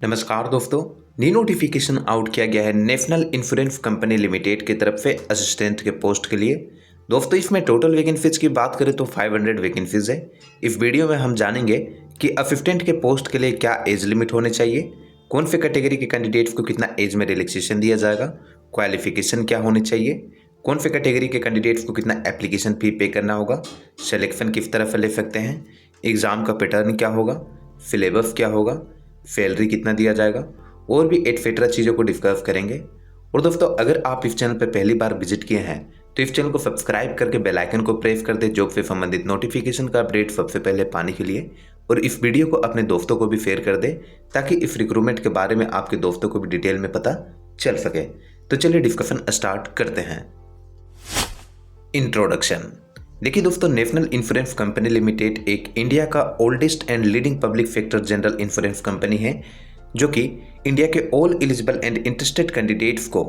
नमस्कार दोस्तों। New notification out किया गया है नेशनल इंश्योरेंस कंपनी लिमिटेड की तरफ से असिस्टेंट के पोस्ट के लिए। दोस्तों इसमें टोटल वैकेंसीज की बात करें तो 500 वैकेंसीज है। इस वीडियो में हम जानेंगे कि असिस्टेंट के पोस्ट के लिए क्या एज लिमिट होने चाहिए, कौन से कैटेगरी के कैंडिडेट्स को कितना एज में रिलैक्सेशन दिया जाएगा, क्वालिफिकेशन क्या होनी चाहिए, कौन से कैटेगरी के कैंडिडेट्स को कितना एप्लीकेशन फी पे करना होगा, सिलेक्शन किस तरह से ले सकते हैं, एग्ज़ाम का पैटर्न क्या होगा, सिलेबस क्या होगा, सैलरी कितना दिया जाएगा और भी एटसेट्रा चीज़ों को डिस्कस करेंगे। और दोस्तों अगर आप इस चैनल पर पहली बार विजिट किए हैं तो इस चैनल को सब्सक्राइब करके बेल आइकन को प्रेस कर दे जॉब से संबंधित नोटिफिकेशन का अपडेट सबसे पहले पाने के लिए, और इस वीडियो को अपने दोस्तों को भी शेयर कर दे ताकि इस रिक्रूटमेंट के बारे में आपके दोस्तों को भी डिटेल में पता चल सके। तो चलिए डिस्कशन स्टार्ट करते हैं। इंट्रोडक्शन। देखिए दोस्तों, नेशनल इंश्योरेंस कंपनी लिमिटेड एक इंडिया का oldest and leading public sector general insurance company है जो कि इंडिया के all eligible and interested candidates को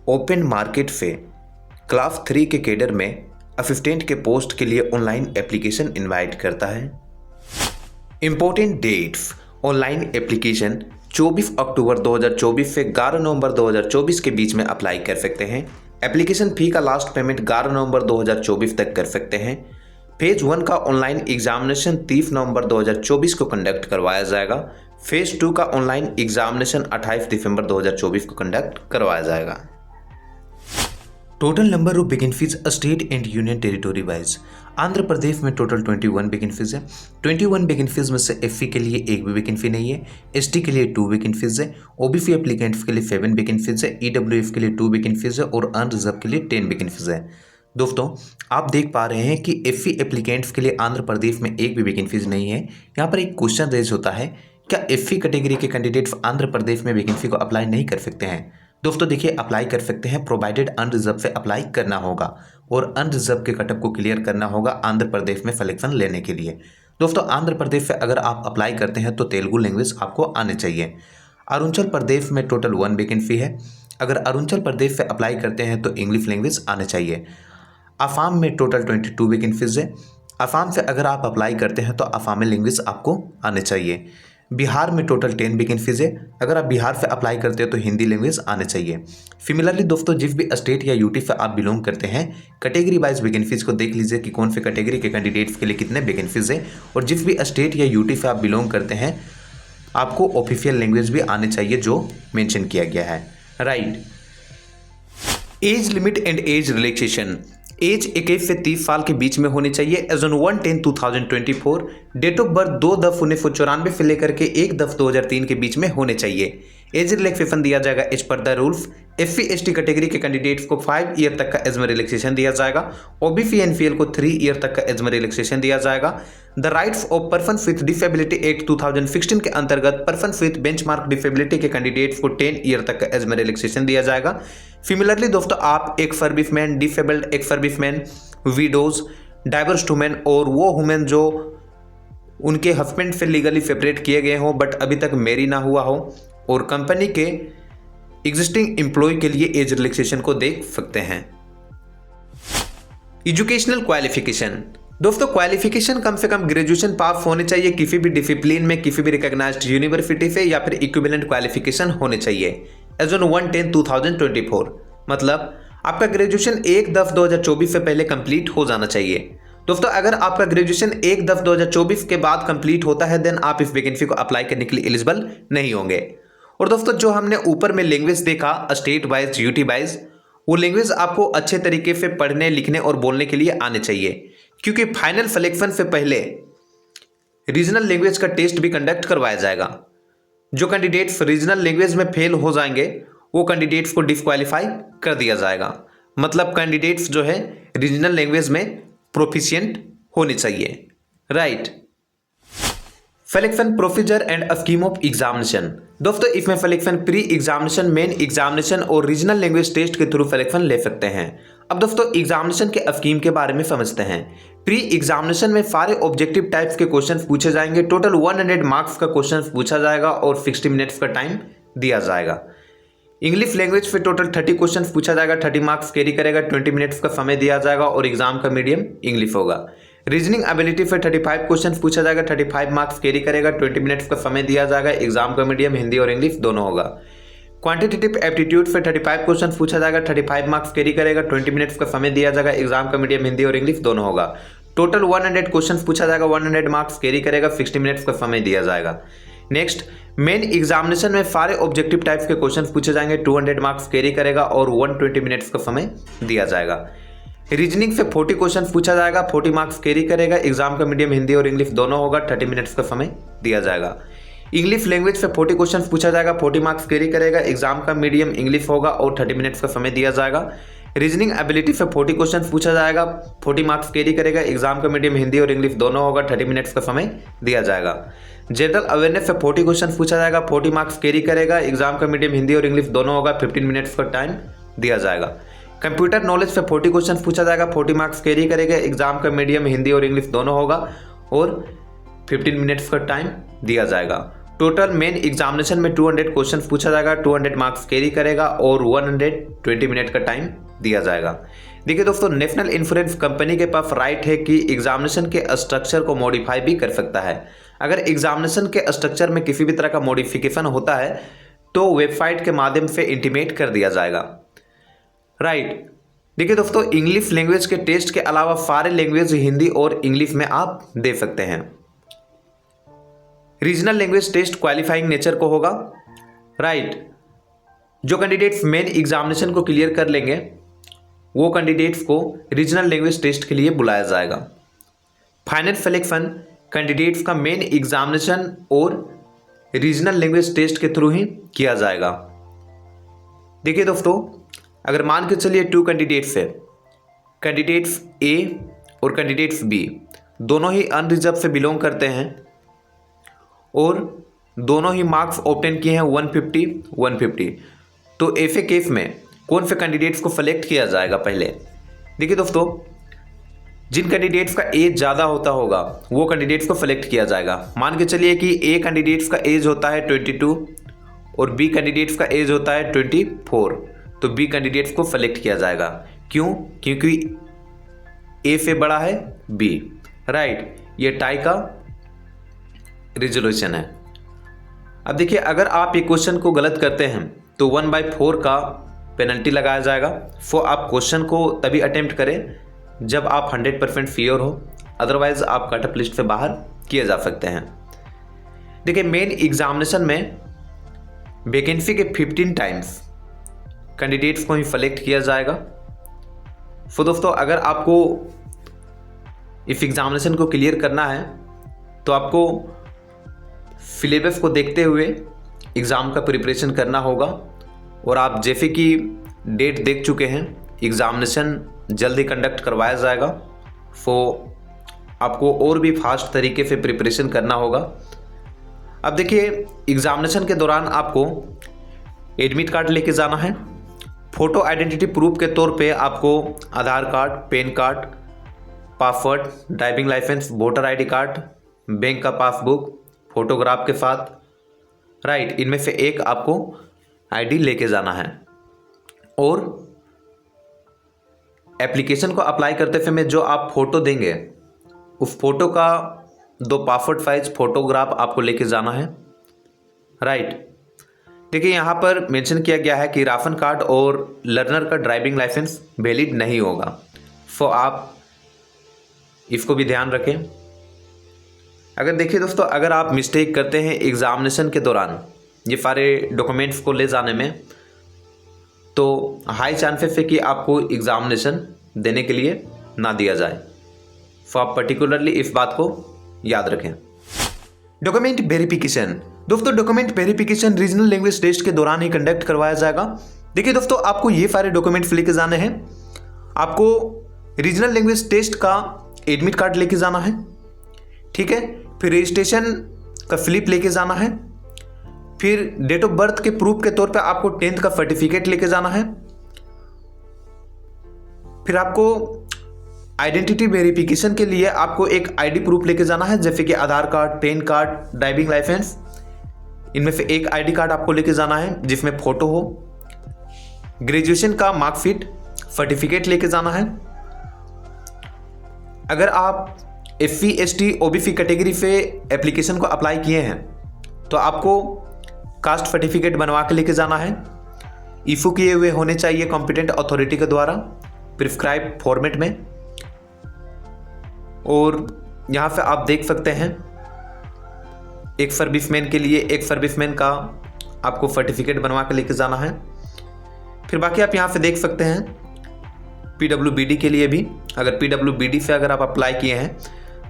ओपन मार्केट से क्लास 3 के कैडर में असिस्टेंट के पोस्ट के लिए ऑनलाइन एप्लीकेशन इनवाइट करता है। Important dates. Online application 24 October 2024 से 11 नवंबर 2024 के बीच में अप्लाई कर सकते हैं। एप्लीकेशन फी का लास्ट पेमेंट 11 नवंबर 2024 तक कर सकते हैं। फेज 1 का ऑनलाइन एग्जामिनेशन 30 नवंबर 2024 को कंडक्ट करवाया जाएगा। फेज 2 का ऑनलाइन एग्जामिनेशन 28 दिसंबर 2024 को कंडक्ट करवाया जाएगा। Total number of vacancies state and union territory wise. Andhra Pradesh में टोटल 21 वैकेंसीज है। 21 वैकेंसीज में से एससी के लिए एक भी वैकेंसी नहीं है, एसटी के लिए 2 वैकेंसीज है, ओबीसी एप्लीकेंट्स के लिए 7 वैकेंसीज है, ईडब्ल्यूएफ के लिए 2 वैकेंसीज है और अनरिजर्व के लिए 10 वैकेंसीज है। दोस्तों आप देख पा रहे हैं कि एससी एप्लीकेंट्स के लिए आंध्र प्रदेश में एक भी वैकेंसीज नहीं है। यहाँ पर एक क्वेश्चन रेज होता है, क्या एससी कैटेगरी के कैंडिडेट्स आंध्र प्रदेश में वैकेंसी को अप्लाई नहीं कर सकते हैं? दोस्तों देखिए, अप्लाई कर सकते हैं प्रोवाइडेड अनरिजर्व से अप्लाई करना होगा और अनरिजर्व के कटअप को क्लियर करना होगा आंध्र प्रदेश में सिलेक्शन लेने के लिए। दोस्तों आंध्र प्रदेश से अगर आप अप्लाई करते हैं तो तेलुगु लैंग्वेज आपको आने चाहिए। अरुणाचल प्रदेश में टोटल 1 वैकेंसी है। अगर अरुणाचल प्रदेश से अप्लाई करते हैं तो इंग्लिश लैंग्वेज आने चाहिए। असम में टोटल 22 वैकेंसीज है। असम से अगर आप अप्लाई करते हैं तो असमी लैंग्वेज आपको आने चाहिए। बिहार में टोटल 10 वैकेंसीज है। अगर आप बिहार से अप्लाई करते हो तो हिंदी लैंग्वेज आने चाहिए। सिमिलरली दोस्तों, जिस भी स्टेट या यूटी से आप बिलोंग करते हैं, कैटेगरी वाइज वैकेंसीज को देख लीजिए कि कौन से कैटेगरी के कैंडिडेट्स के लिए कितने वैकेंसीज है, और जिस भी स्टेट या यूटी से आप बिलोंग करते हैं आपको ऑफिशियल लैंग्वेज भी आने चाहिए जो मेंशन किया गया है। Right. Age limit and age relaxation. Age 21 से 30 साल के बीच में होनी चाहिए age on 1/10/2024। Date of birth 2/1994 से लेकर के 1/10/2003 के बीच में होने चाहिए। एज रिलैक्सेशन दिया जाएगा as per the rules. SC ST category के कैंडिडेट्स को 5 ईयर तक का एज में रिलैक्सेशन दिया जाएगा। ओबीसी एनपीएल को 3 ईयर तक का एज में रिलैक्सेशन दिया जाएगा। The rights of person with disability act 2016 के अंतर्गत पर्सन विथ बेंचमार्क डिसेबिलिटी के कैंडिडेट्स को 10 ईयर तक का एज में रिलैक्सेशन दिया जाएगा। सिमिलरली दोस्तों, आप एक सर्विसमैन, डिसेबल्ड एक सर्विसमैन, विडोज, डाइवर्स्ड वुमेन और वो वुमेन जो उनके हस्बैंड से लीगली सेपरेट किए गए हों बट अभी तक मैरी ना हुआ हो, और कंपनी के एग्जिस्टिंग एम्प्लॉय के लिए एज रिलैक्सेशन को देख सकते हैं। Educational qualification. दोस्तों क्वालिफिकेशन कम से कम ग्रेजुएशन पास होने चाहिए किसी भी डिसिप्लिन में, किसी भी रिकॉग्नाइज्ड यूनिवर्सिटी से, या फिर इक्विवेलेंट क्वालिफिकेशन होने चाहिए एज ऑन 1/10/2024। मतलब आपका ग्रेजुएशन 1/10/2024 से पहले कंप्लीट हो जाना चाहिए। दोस्तों अगर आपका ग्रेजुएशन 1/10/2024 के बाद कंप्लीट होता है देन आप इस वैकेंसी को अप्लाई करने के लिए एलिजिबल नहीं होंगे। और दोस्तों जो हमने ऊपर में लैंग्वेज देखा स्टेट वाइज, यूटी वाइज, वो लैंग्वेज आपको अच्छे तरीके से पढ़ने, लिखने और बोलने के लिए आने चाहिए, क्योंकि फाइनल सिलेक्शन से पहले रीजनल लैंग्वेज का टेस्ट भी कंडक्ट करवाया जाएगा। जो कैंडिडेट्स रीजनल लैंग्वेज में फेल हो जाएंगे वो कैंडिडेट्स को डिस्क्वालीफाई कर दिया जाएगा। मतलब कैंडिडेट्स जो है रीजनल लैंग्वेज में प्रोफिशिएंट होने चाहिए। Right. Selection procedure and scheme of examination. दोस्तों इसमें selection pre examination, main examination और रीजनल लैंग्वेज टेस्ट के थ्रू सिलेक्शन ले सकते हैं। अब दोस्तों एग्जामिनेशन के स्कीम के बारे में समझते हैं। प्री एग्जामिनेशन में सारे ऑब्जेक्टिव टाइप्स के क्वेश्चन पूछे जाएंगे। टोटल 100 मार्क्स का क्वेश्चन पूछा जाएगा और 60 मिनट्स का टाइम दिया जाएगा। इंग्लिश लैंग्वेज पे टोटल 30 क्वेश्चन पूछा जाएगा, 30 मार्क्स कैरी करेगा, 20 मिनट्स का समय दिया जाएगा और एग्जाम का मीडियम इंग्लिश होगा। रीजनिंग एबिलिटी पे 35 क्वेश्चन पूछा जाएगा, 35 मार्क्स कैरी करेगा, 20 मिनट्स का समय दिया जाएगा। एग्जाम का मीडियम हिंदी और इंग्लिश दोनों होगा। क्वांटिटेटिव एप्टीट्यूड पे 35 क्वेश्चन पूछा जाएगा, 35 मार्क्स कैरी करेगा, 20 मिनट्स का समय दिया जाएगा। एग्जाम का मीडियम हिंदी और इंग्लिश दोनों होगा। टोटल 100 क्वेश्चन पूछा जाएगा, 100 मार्क्स कैरी करेगा, 60 मिनट्स का समय दिया जाएगा। नेक्स्ट, मेन एग्जामिनेशन में सारे ऑब्जेक्टिव टाइप्स के क्वेश्चन पूछे जाएंगे, 200 मार्क्स कैरी करेगा और 120 मिनट्स का समय दिया जाएगा। रीजनिंग से 40 क्वेश्चन पूछा जाएगा, 40 मार्क्स कैरी करेगा। एग्जाम का मीडियम हिंदी और इंग्लिश दोनों होगा, 30 मिनट्स का समय दिया जाएगा। इंग्लिश लैंग्वेज से 40 क्वेश्चन पूछा जाएगा, 40 मार्क्स कैरी करेगा। एग्जाम का मीडियम इंग्लिश होगा और 30 मिनट्स का समय दिया जाएगा। रीजनिंग एबिलिटी से 40 क्वेश्चन पूछा जाएगा, 40 मार्क्स कैरी करेगा। एग्जाम का मीडियम हिंदी और इंग्लिश दोनों होगा, 30 मिनट्स का समय दिया जाएगा। जनरल अवेयरनेस से 40 क्वेश्चन पूछा जाएगा, 40 मार्क्स कैरी करेगा। एग्जाम का मीडियम हिंदी और इंग्लिश दोनों होगा, 15 मिनट्स का टाइम दिया जाएगा। कंप्यूटर नॉलेज से 40 क्वेश्चन पूछा जाएगा, 40 मार्क्स कैरी करेगा। एग्जाम का मीडियम हिंदी और इंग्लिश दोनों होगा और 15 मिनट्स का टाइम दिया जाएगा। टोटल मेन एग्जामिनेशन में 200 क्वेश्चन पूछा जाएगा, 200 मार्क्स कैरी करेगा और 120 मिनट का टाइम दिया जाएगा। देखिए दोस्तों, नेशनल इंश्योरेंस कंपनी के पास राइट है कि एग्जामिनेशन के स्ट्रक्चर को मॉडिफाई भी कर सकता है। अगर एग्जामिनेशन के स्ट्रक्चर में किसी भी तरह का मॉडिफिकेशन होता है तो वेबसाइट के माध्यम से इंटीमेट कर दिया जाएगा। राइट, देखिए दोस्तों, इंग्लिश लैंग्वेज के टेस्ट के अलावा सारे लैंग्वेज हिंदी और इंग्लिश में आप दे सकते हैं। Regional language test qualifying nature को होगा। राइट, जो कैंडिडेट्स मेन एग्जामिनेशन को क्लियर कर लेंगे वो कैंडिडेट्स को रीजनल लैंग्वेज टेस्ट के लिए बुलाया जाएगा। फाइनल सिलेक्शन कैंडिडेट्स का मेन एग्जामिनेशन और रीजनल लैंग्वेज टेस्ट के थ्रू ही किया जाएगा। देखिए दोस्तों, अगर मान के चलिए 2 कैंडिडेट्स है, कैंडिडेट्स ए और कैंडिडेट्स बी दोनों ही अनरिजर्व से बिलोंग करते हैं और दोनों ही मार्क्स ऑब्टेन किए हैं 150, तो ऐसे केस में कौन से कैंडिडेट्स को सेलेक्ट किया जाएगा? पहले देखिए दोस्तों, जिन कैंडिडेट्स का एज ज़्यादा होता होगा वो कैंडिडेट्स को सेलेक्ट किया जाएगा। मान के चलिए कि ए कैंडिडेट्स का एज होता है 22 और बी कैंडिडेट्स का एज होता है 24, तो बी कैंडिडेट्स को सेलेक्ट किया जाएगा। क्यों? क्योंकि ए से बड़ा है बी। राइट, ये टाई का रिजोल्यूशन है। अब देखिए, अगर आप ये क्वेश्चन को गलत करते हैं तो 1/4 का पेनल्टी लगाया जाएगा। सो आप क्वेश्चन को तभी अटेम्प्ट करें जब आप 100% श्योर हो, अदरवाइज आप कट ऑफ लिस्ट से बाहर किए जा सकते हैं। देखिए, मेन एग्जामिनेशन में वैकेंसी के 15 टाइम्स कैंडिडेट्स को ही सेलेक्ट किया जाएगा। सो दोस्तों, अगर आपको इस एग्जामिनेशन को क्लियर करना है तो आपको सिलेबस को देखते हुए एग्ज़ाम का प्रिपरेशन करना होगा। और आप जैसे कि डेट देख चुके हैं, एग्ज़ामिनेशन जल्दी कंडक्ट करवाया जाएगा। सो आपको और भी फास्ट तरीके से प्रिपरेशन करना होगा। अब देखिए, एग्ज़ामिनेशन के दौरान आपको एडमिट कार्ड लेके जाना है। फ़ोटो आइडेंटिटी प्रूफ के तौर पे आपको Aadhaar card, PAN card, password, driving licence, voter ID card, bank का पासबुक फोटोग्राफ के साथ, राइट, इनमें से एक आपको आईडी लेके जाना है। और एप्लीकेशन को अप्लाई करते समय जो आप फ़ोटो देंगे उस फोटो का 2 पासपोर्ट साइज फोटोग्राफ आपको लेके जाना है। राइट, देखिए यहाँ पर मेंशन किया गया है कि राशन कार्ड और लर्नर का ड्राइविंग लाइसेंस वैलिड नहीं होगा। सो आप इसको भी ध्यान रखें। अगर देखिए दोस्तों, अगर आप मिस्टेक करते हैं एग्ज़ामिनेशन के दौरान ये सारे डॉक्यूमेंट्स को ले जाने में, तो हाई चांसेस है कि आपको एग्ज़ामिनेशन देने के लिए ना दिया जाए। सो आप पर्टिकुलरली इस बात को याद रखें। डॉक्यूमेंट वेरिफिकेशन, दोस्तों document verification regional language test के दौरान ही कंडक्ट करवाया जाएगा। देखिए दोस्तों, आपको ये सारे डॉक्यूमेंट्स लेके जाने हैं। आपको रीजनल लैंग्वेज टेस्ट का एडमिट कार्ड लेके जाना है, ठीक है। फिर रजिस्ट्रेशन का स्लिप लेके जाना है। फिर डेट ऑफ बर्थ के प्रूफ के तौर पे आपको 10th का सर्टिफिकेट लेके जाना है। फिर आपको आइडेंटिटी वेरिफिकेशन के लिए आपको एक आईडी प्रूफ लेके जाना है, जैसे कि Aadhaar card, PAN card, driving licence, इनमें से एक आईडी कार्ड आपको लेके जाना है जिसमें फोटो हो। ग्रेजुएशन का मार्कशीट, सर्टिफिकेट लेके जाना है। अगर आप SC ST OBC कैटेगरी पे एप्लीकेशन को अप्लाई किए हैं तो आपको कास्ट सर्टिफिकेट बनवा के लेके जाना है। इशू किए हुए होने चाहिए कॉम्पिटेंट अथॉरिटी के द्वारा प्रिस्क्राइब फॉर्मेट में। और यहाँ पे आप देख सकते हैं एक सर्विसमैन के लिए एक सर्विसमैन का आपको सर्टिफिकेट बनवा के लेके जाना है। फिर बाकी आप यहाँ पे देख सकते हैं PWBD के लिए भी, अगर PWBD से अगर आप अप्लाई किए हैं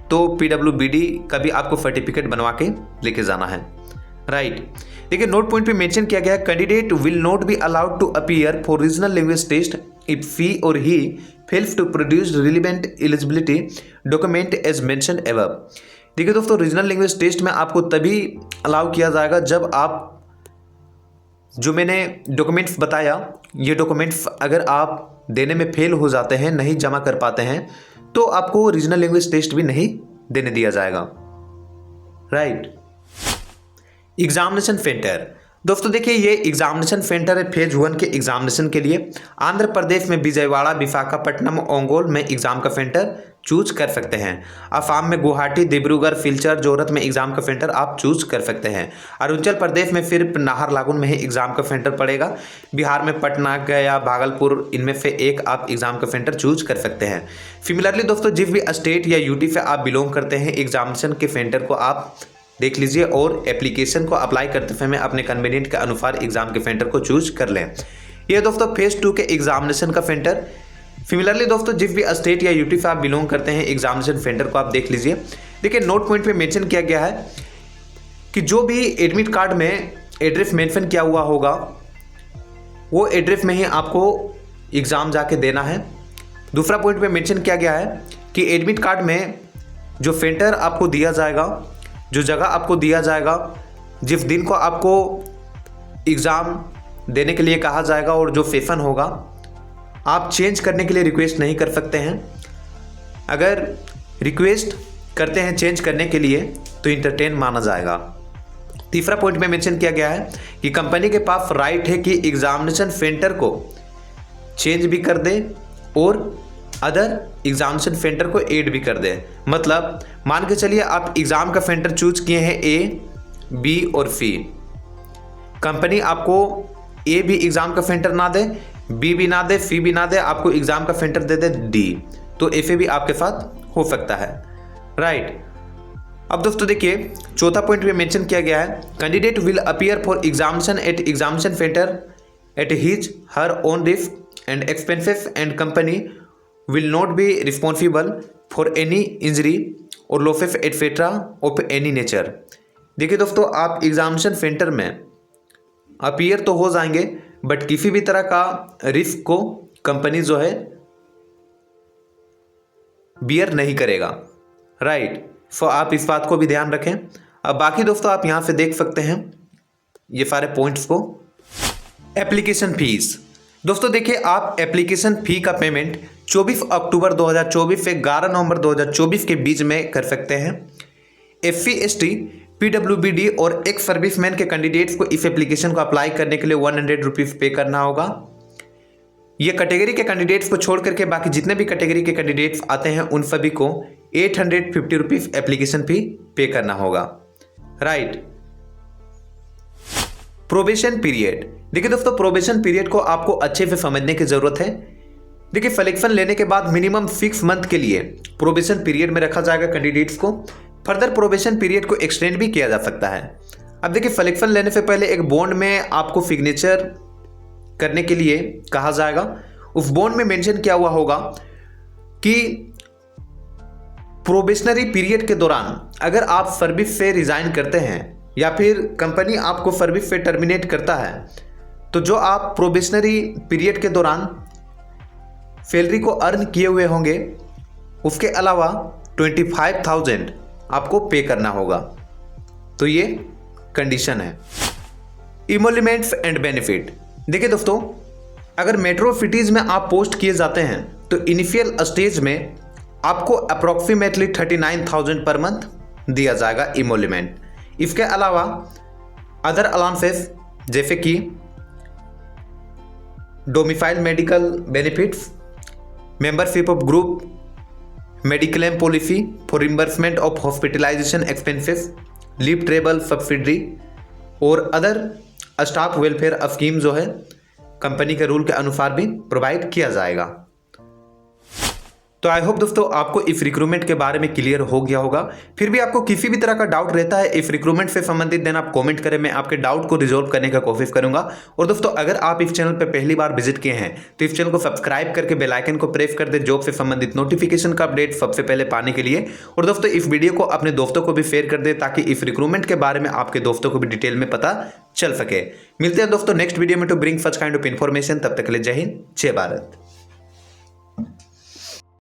तो PWBD का भी आपको सर्टिफिकेट बनवा के लेके जाना है। राइट, देखिए नोट पॉइंट पे मेंशन किया गया है, candidate will not be allowed to appear for regional language test if he और she fails to produce relevant eligibility document as mentioned above. देखिए दोस्तों, रीजनल लैंग्वेज टेस्ट में आपको तभी अलाउ किया जाएगा जब आप जो मैंने डॉक्यूमेंट्स बताया, ये डॉक्यूमेंट्स अगर आप देने में फेल हो जाते हैं, नहीं जमा कर पाते हैं, तो आपको रीजनल लैंग्वेज टेस्ट भी नहीं देने दिया जाएगा। Right, examination centre. दोस्तों देखिए, ये एग्जामिनेशन सेंटर है फेज 1 के एग्जामिनेशन के लिए। आंध्र प्रदेश में विजयवाड़ा, विशाखापट्टनम, ओंगोल में एग्जाम का सेंटर चूज कर सकते हैं। असम में गुवाहाटी, डिब्रूगढ़, सिलचर, जोरहट में एग्जाम का सेंटर आप चूज कर सकते हैं। अरुणाचल प्रदेश में सिर्फ नाहरलागुन में ही एग्जाम का सेंटर पड़ेगा। बिहार में पटना, गया, भागलपुर, इनमें से एक आप एग्जाम का सेंटर चूज कर सकते हैं। सिमिलरली दोस्तों, जिस भी स्टेट या यूटी से आप बिलोंग करते हैं, एग्जामिनेशन के सेंटर को आप देख लीजिए और एप्लीकेशन को अप्लाई करते समय अपने कन्वीनियंट के अनुसार एग्जाम के सेंटर को चूज कर लें। ये दोस्तों फेज 2 के एग्जामिनेशन का सेंटर। सिमिलरली दोस्तों, जिस भी स्टेट या यूटी से आप बिलोंग करते हैं, एग्जामिनेशन सेंटर को आप देख लीजिए। देखिए नोट पॉइंट पे मेंशन किया गया है कि जो भी एडमिट कार्ड में एड्रेस मेंशन किया हुआ होगा वो एड्रेस में ही आपको एग्जाम जाके देना है। दूसरा पॉइंट पे मेंशन किया गया है कि एडमिट कार्ड में जो सेंटर आपको दिया जाएगा, जो जगह आपको दिया जाएगा, जिस दिन को आपको एग्ज़ाम देने के लिए कहा जाएगा और जो सेशन होगा, आप चेंज करने के लिए रिक्वेस्ट नहीं कर सकते हैं। अगर रिक्वेस्ट करते हैं चेंज करने के लिए तो इंटरटेन माना जाएगा। तीसरा पॉइंट में मेंशन किया गया है कि कंपनी के पास राइट है कि एग्जामिनेशन सेंटर को चेंज भी कर दे और अदर एग्जामिनेशन सेंटर को ऐड भी कर दे। मतलब मान के चलिए आप एग्जाम का सेंटर चूज किए हैं A, B और C। कंपनी आपको A भी एग्जाम का सेंटर ना दे, B भी ना दे, C भी ना दे, आपको एग्जाम का सेंटर दे दे D, तो ऐसे भी आपके साथ हो सकता है। राइट, अब दोस्तों देखिए चौथा पॉइंट में मेंशन किया गया है, candidate will appear for examination eight examination centre at his her own risk and expenses and company will not be responsible for any injury or losses etc. of any nature। देखिए दोस्तों, आप examination centre में appear तो हो जाएंगे but किसी भी तरह का रिस्क को कंपनी जो है बियर नहीं करेगा। राइट, सो आप इस बात को भी ध्यान रखें। अब बाकी दोस्तों आप यहाँ से देख सकते हैं ये सारे पॉइंट्स को। Application fees. दोस्तों देखिए, आप एप्लीकेशन फ़ी का पेमेंट 24 अक्टूबर 2024 से 11 नवंबर 2024 के बीच में कर सकते हैं। SC ST PWBD और एक्स सर्विसमैन के कैंडिडेट्स को इस एप्लीकेशन को अप्लाई करने के लिए 100 रुपीज़ पे करना होगा। ये कैटेगरी के कैंडिडेट्स को छोड़ करके बाकी जितने भी कैटेगरी के कैंडिडेट्स आते हैं उन सभी को 850 रुपीज़ एप्लीकेशन फी पे करना होगा। Right, probation period. देखिए दोस्तों, प्रोबेशन पीरियड को आपको अच्छे से समझने की जरूरत है। देखिए, सिलेक्शन लेने के बाद मिनिमम 6 मंथ के लिए प्रोबेशन पीरियड में रखा जाएगा कैंडिडेट्स को। फर्दर प्रोबेशन पीरियड को एक्सटेंड भी किया जा सकता है। अब देखिए, सिलेक्शन लेने से पहले एक बॉन्ड में आपको सिग्नेचर करने के लिए कहा जाएगा। उस बॉन्ड में मेंशन किया हुआ होगा कि प्रोबेशनरी पीरियड के दौरान अगर आप सर्विस से रिजाइन करते हैं या फिर कंपनी आपको सर्विस से टर्मिनेट करता है तो जो आप प्रोबेशनरी पीरियड के दौरान सैलरी को अर्न किए हुए होंगे उसके अलावा 25,000 आपको पे करना होगा। तो ये कंडीशन है। Emoluments and benefit. देखिए दोस्तों, अगर मेट्रो सिटीज़ में आप पोस्ट किए जाते हैं तो इनिशियल स्टेज में आपको अप्रॉक्सीमेटली 39,000 पर मंथ दिया जाएगा इमोल्यूमेंट। इसके अलावा अदर अलाउंसेस जैसे कि domicile medical benefits, membership of group, mediclaim policy for reimbursement of hospitalisation expenses, leave travel subsidy और अदर स्टाफ वेलफेयर स्कीम जो है कंपनी के रूल के अनुसार भी प्रोवाइड किया जाएगा। तो आई होप दोस्तों आपको इस रिक्रूटमेंट के बारे में क्लियर हो गया होगा। फिर भी आपको किसी भी तरह का डाउट रहता है इस रिक्रूटमेंट से संबंधित, देन आप कमेंट करें, मैं आपके डाउट को रिजॉल्व करने का कोशिश करूंगा। और दोस्तों अगर आप इस चैनल पर पहली बार विजिट किए हैं तो इस चैनल को सब्सक्राइब करके बेल आइकन को प्रेस कर दे जॉब से संबंधित नोटिफिकेशन का अपडेट सबसे पहले पाने के लिए। और दोस्तों इस वीडियो को अपने दोस्तों को भी शेयर कर दे ताकि इस रिक्रूटमेंट के बारे में आपके दोस्तों को भी डिटेल में पता चल सके। मिलते हैं दोस्तों नेक्स्ट वीडियो में to bring such kind of information. तब तक के लिए जय हिंद, जय भारत।